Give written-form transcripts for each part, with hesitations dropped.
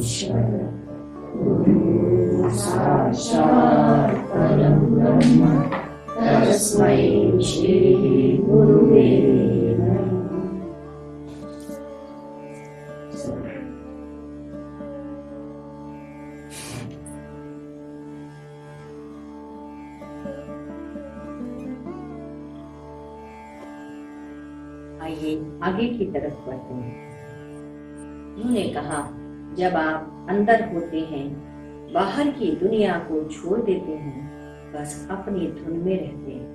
ईश्वर गुरु साक्षात् परं ब्रह्म तस्मै श्री गुरुवे नमः। आइए आगे की तरफ बढ़ते हैं। उन्होंने कहा, जब आप अंदर होते हैं, बाहर की दुनिया को छोड़ देते हैं, बस अपनी धुन में रहते हैं,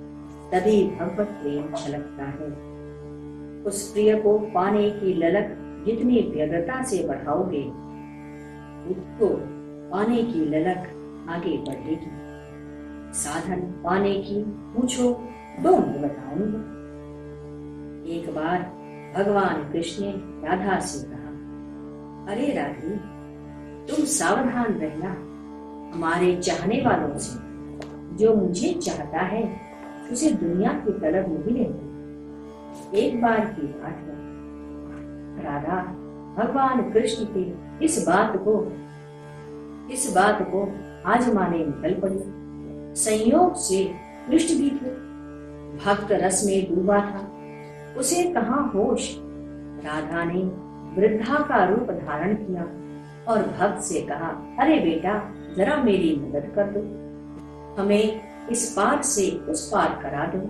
तभी भगवत प्रेम छलकता है। उस प्रिय को पाने की ललक जितनी व्यग्रता से बढ़ाओगे, उसको पाने की ललक आगे बढ़ेगी। साधन पाने की पूछो तो मैं बताऊंगा। एक बार भगवान कृष्ण ने राधा से कहा, अरे राधे, तुम सावधान रहना हमारे चाहने वालों से। जो मुझे चाहता है उसे दुनिया की तलब नहीं रहती। एक बार की बात है, राधा भगवान कृष्ण के इस बात को आजमाने निकल पड़ी। संयोग से कृष्ण भी थे, भक्त रस में डूबा था, उसे कहाँ होश। राधा ने वृद्धा का रूप धारण किया और भक्त से कहा, अरे बेटा, जरा मेरी मदद कर दो, हमें इस पार से उस पार करा दो।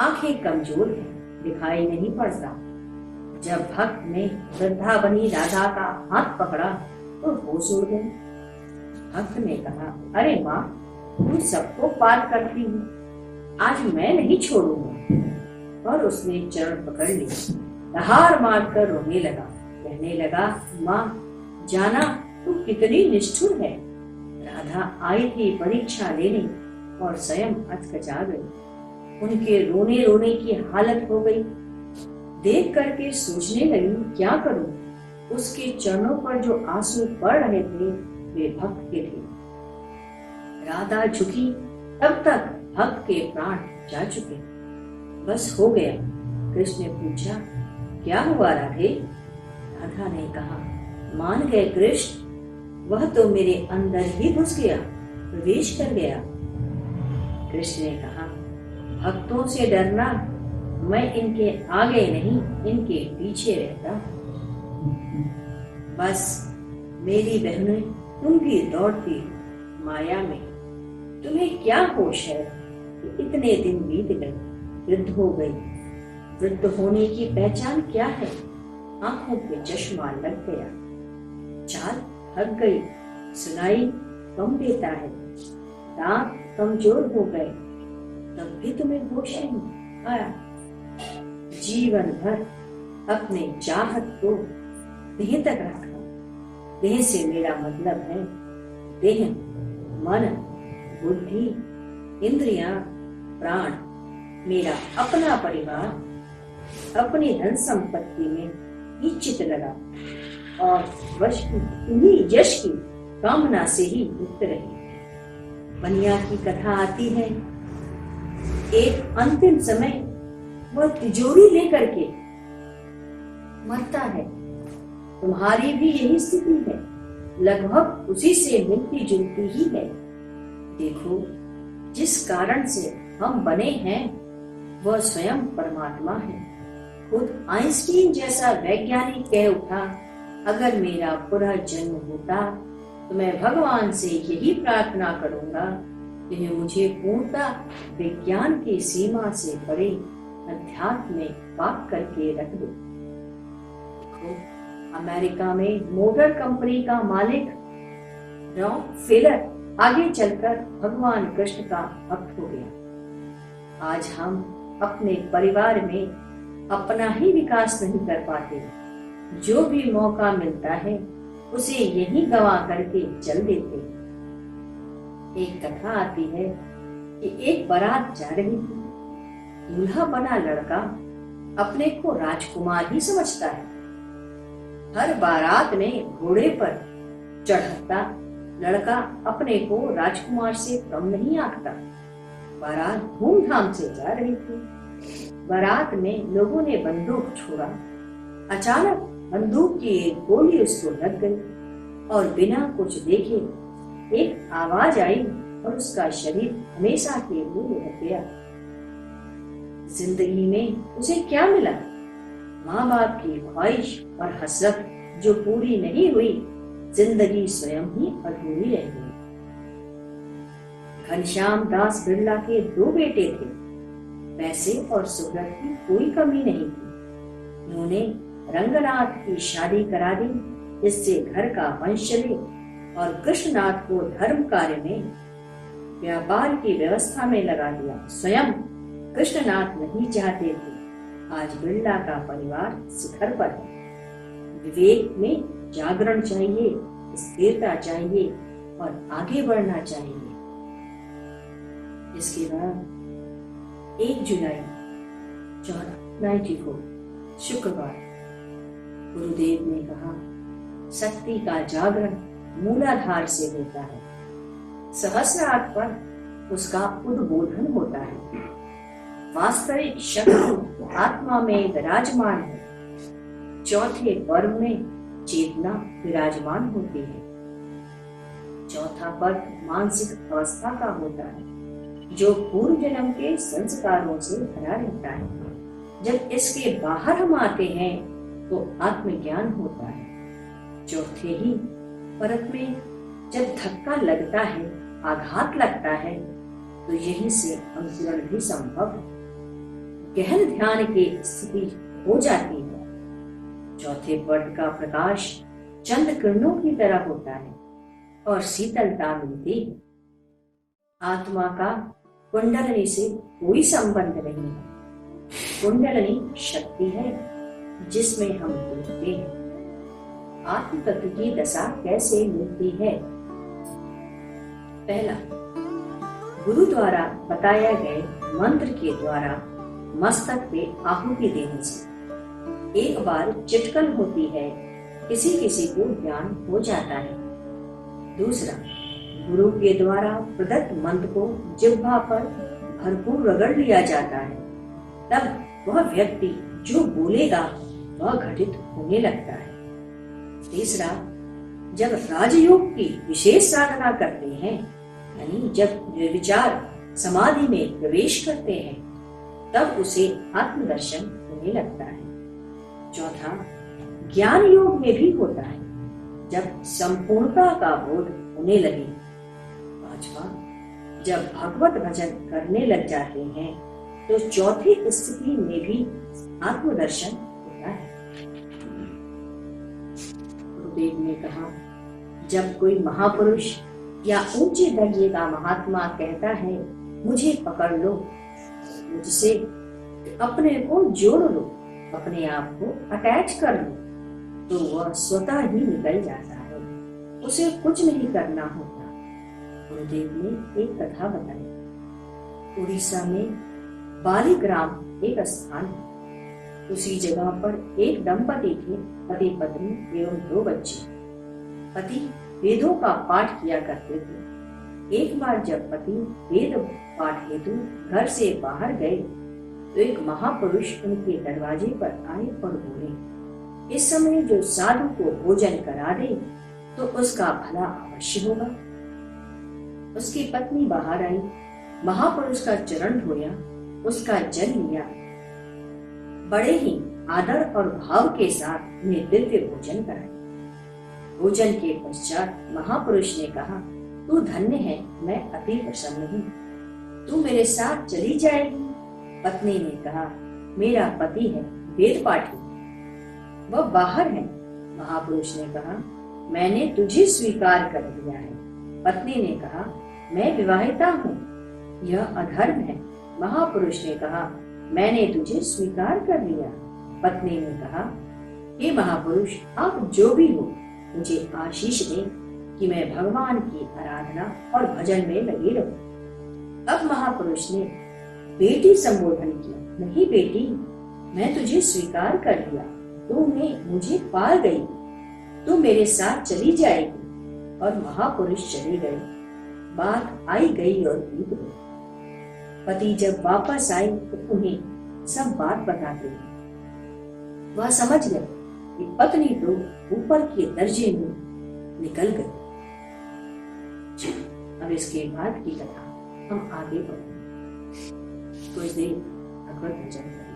आंखें कमजोर हैं, दिखाई नहीं पड़ता। जब भक्त ने वृद्धा बनी राधा का हाथ पकड़ा तो होश उड़ गई। भक्त ने कहा, अरे माँ, तुम सबको पार करती हो, आज मैं नहीं छोड़ूंगा। और उसने चरण पकड़ ली, दहाड़ मारकर रोने लगा, कहने लगा, माँ जाना तू कितनी निष्ठुर है। राधा आई थी परीक्षा लेने और स्वयं हचकचा गई। उनके रोने रोने की हालत हो गई। देख करके सोचने लगी, क्या करूं। उसके चरणों पर जो आंसू पड़ रहे थे वे भक्त के थे। राधा झुकी, तब तक भक्त के प्राण जा चुके। बस हो गया। कृष्ण ने पूछा, क्या हुआ राधे? राधा ने कहा, मान गए कृष्ण, वह तो मेरे अंदर ही घुस गया, प्रवेश कर गया। कृष्ण ने कहा, भक्तों से डरना, मैं इनके आगे नहीं इनके पीछे रहता। बस मेरी बहनें, तुम भी दौड़ती माया में, तुम्हें क्या होश है कि इतने दिन बीत गए, वृद्ध हो गई। वृद्ध होने की पहचान क्या है? आंखों पे चश्मा लग गया, चाल थक गई, सुनाई कम देता है, दांत कमजोर हो गए, तब भी तुम्हें होश नहीं आया। जीवन भर अपने चाहत को देह तक रखा। देह से मेरा मतलब है देह, मन, बुद्धि, इंद्रियां, प्राण, मेरा अपना परिवार, अपनी धन संपत्ति में ही चित लगा और यश की कामना से ही युक्त रही। बनिया की कथा आती है, एक अंतिम समय वह तिजोरी लेकर के मरता है। तुम्हारी भी यही स्थिति है, लगभग उसी से मिलती जुलती ही है। देखो, जिस कारण से हम बने हैं वह स्वयं परमात्मा है। खुद आइंस्टीन जैसा वैज्ञानिक कह उठा, अगर मेरा पुनः जन्म होता तो मैं भगवान से यही प्रार्थना करूंगा कि मुझे पूर्णता विज्ञान की सीमा से परे अध्यात्म में पाक करके रख दो। अमेरिका में मोटर कंपनी का मालिक रॉकफेलर आगे चलकर भगवान कृष्ण का भक्त हो गया। आज हम अपने परिवार में अपना ही विकास नहीं कर पाते। जो भी मौका मिलता है उसे यही गवा करके चल देते। एक कथा आती है कि एक बारात जा रही थी। दूल्हा बना लड़का अपने को राजकुमार ही समझता है। हर बारात में घोड़े पर चढ़ता लड़का अपने को राजकुमार से कम नहीं आंकता। बारात धूमधाम से जा रही थी। बारात में लोगों ने बंदूक छोड़ा। अचानक बंदूक की एक गोली उसको लग गई और बिना कुछ देखे एक आवाज आई और उसका शरीर हमेशा के लिए लग गया। जिंदगी में उसे क्या मिला? माँ बाप की ख्वाहिश और हसरत जो पूरी नहीं हुई, जिंदगी स्वयं ही अधूरी रह गई। घनश्याम दास बिरला के 2 बेटे थे। पैसे और शोहरत की कोई कमी नहीं थी। उन्होंने रंगनाथ की शादी करा दी, जिससे घर का वंश चले, और कृष्णनाथ को धर्म कार्य में, व्यापार की व्यवस्था में लगा दिया। स्वयं कृष्णनाथ नहीं चाहते थे आज बिरला का परिवार शिखर पर है। विवेक में जागरण चाहिए, स्थिरता चाहिए और आगे बढ़ना चाहिए। इसके बाद 1 जुलाई 1994 शुक्रवार, गुरुदेव ने कहा, शक्ति का जागरण मूलाधार से होता है। सहस्रार्थ पर उसका उद्बोधन होता है। वास्तविक शक्ति आत्मा में विराजमान है। चौथे पर्व में चेतना विराजमान होती है। चौथा पर्व मानसिक अवस्था का होता है, जो पूर्व जन्म के संस्कारों से भरा रहता है। जब इसके बाहर हम आते हैं तो आत्मज्ञान होता है। चौथे ही परत में जब धक्का लगता है, आघात लगता है, तो यहीं से अंकुरण भी संभव है। गहन ध्यान की स्थिति हो जाती है। चौथे पर्व का प्रकाश चंद किरणों की तरह होता है और शीतलता मिलती है। आत्मा का कुंडलनी से कोई संबंध नहीं है। कुंडलनी शक्ति है जिसमें हम देखते हैं। आत्म तत्व की दशा कैसे मिलती है? पहला, गुरु द्वारा बताया गए मंत्र के द्वारा मस्तक पे आहुति देने से। एक बार चिटकन होती है, किसी किसी को ज्ञान हो जाता है। दूसरा, गुरु के द्वारा प्रदत्त मंत्र को जिह्वा पर भरपूर रगड़ लिया जाता है, तब वह व्यक्ति जो बोलेगा वह घटित होने लगता है। तीसरा, जब राजयोग की विशेष साधना करते हैं, यानी जब निर्विचार समाधि में प्रवेश करते हैं, तब उसे आत्मदर्शन होने लगता है। चौथा, ज्ञान योग में भी होता है, जब संपूर्णता का बोध होने लगे। पांचवा, जब भगवत भजन करने लग जाते हैं तो चौथी स्थिति में भी आत्मदर्शन होता है। गुरुदेव ने कहा, जब कोई महापुरुष या ऊंचे दर्जे का महात्मा कहता है, मुझे पकड़ लो, मुझसे अपने को जोड़ लो, अपने आप को अटैच कर लो, तो वह स्वतः ही निकल जाता है। उसे कुछ नहीं करना होता। गुरुदेव ने एक कथा बताई। उड़ीसा में बालीग्राम एक स्थान है। उसी जगह पर एक दंपति थे, पति पत्नी एवं 2 बच्चे। पति वेदों का पाठ किया करते थे। एक बार जब पति वेद पाठ हेतु घर से बाहर गए तो एक महापुरुष उनके दरवाजे पर आए और बोले, इस समय जो साधु को भोजन करा दे तो उसका भला अवश्य होगा। उसकी पत्नी बाहर आई, महापुरुष का चरण धोया, उसका जल लिया, बड़े ही आदर और भाव के साथ उन्हें दिव्य भोजन कराया। भोजन के पश्चात महापुरुष ने कहा, तू धन्य है, मैं अति प्रसन्न हूँ, तू मेरे साथ चली जाएगी। पत्नी ने कहा, मेरा पति है वेद पाठी, वह बाहर है। महापुरुष ने कहा, मैंने तुझे स्वीकार कर लिया है। पत्नी ने कहा, मैं विवाहिता हूँ, यह अधर्म है। महापुरुष ने कहा, मैंने तुझे स्वीकार कर लिया। पत्नी ने कहा, हे महापुरुष, आप जो भी हो, मुझे आशीष दें कि मैं भगवान की आराधना और भजन में लगी रहूं। अब महापुरुष ने बेटी संबोधन किया, नहीं बेटी, मैं तुझे स्वीकार कर लिया, तूने मुझे पा गई, तू मेरे साथ चली जाएगी। और महापुरुष चले गए। बात आई गई और बीत गई। पति जब वापस आए तो उन्हें सब बात बताते हैं। वह समझ गए कि पत्नी तो ऊपर के दर्जे में निकल गई। अब इसके बाद की कथा हम आगे बढ़ेंगे। कुछ देर भगवत भजन करेंगे।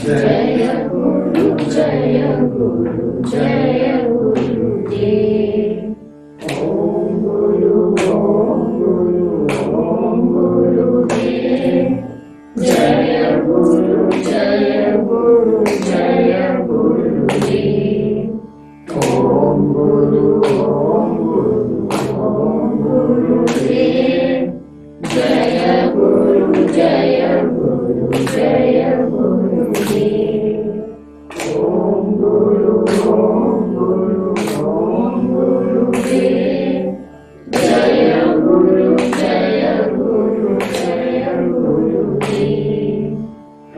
जय गुरु जय गुरु जय गुरुदेव। ओम गुरु गुरुदेव। जय गुरु जय गुरु जय गुरुदेव। ओम गुरु गुरुदेव। जय गुरु जय गुरु जय गुरुदेव। ओम गुरु गुरुदेव। जय गुरु जय गुरु जय गुरुदेव।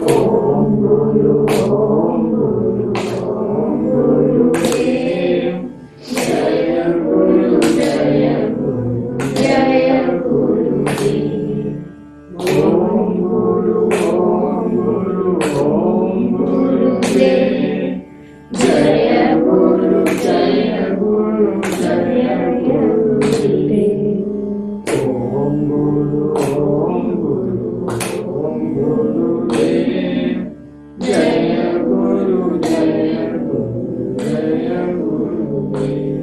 ओम गुरु गुरुदेव। जय गुरु जय गुरु जय गुरुदेव। ओम गुरु गुरुदेव। जय गुरु जय गुरु जय गुरुदेव। ओम गुरु गुरुदेव। जय गुरु जय गुरु जय गुरुदेव।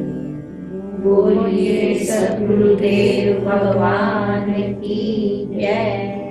बोलिए सद्गुरुदेव भगवान की जय।